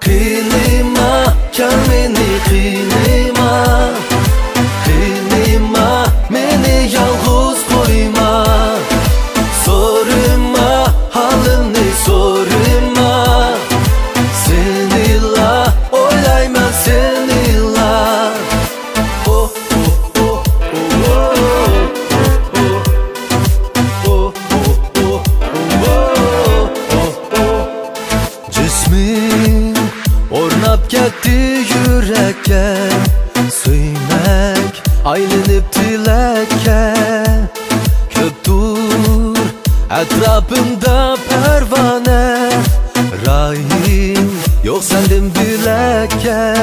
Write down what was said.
Kıynıma, kendini kıynıma. Kıynıma, beni yalnız koyma. Sorma, halını sorma. Seninle olayma seninle. Oh, oh, oh, oh, oh, oh, oh, oh. Cismin ornap gitti yürekke. Suymak aylanıp dilekke. Köptur etrafımda pervane. Rahim yok sendim bilekke.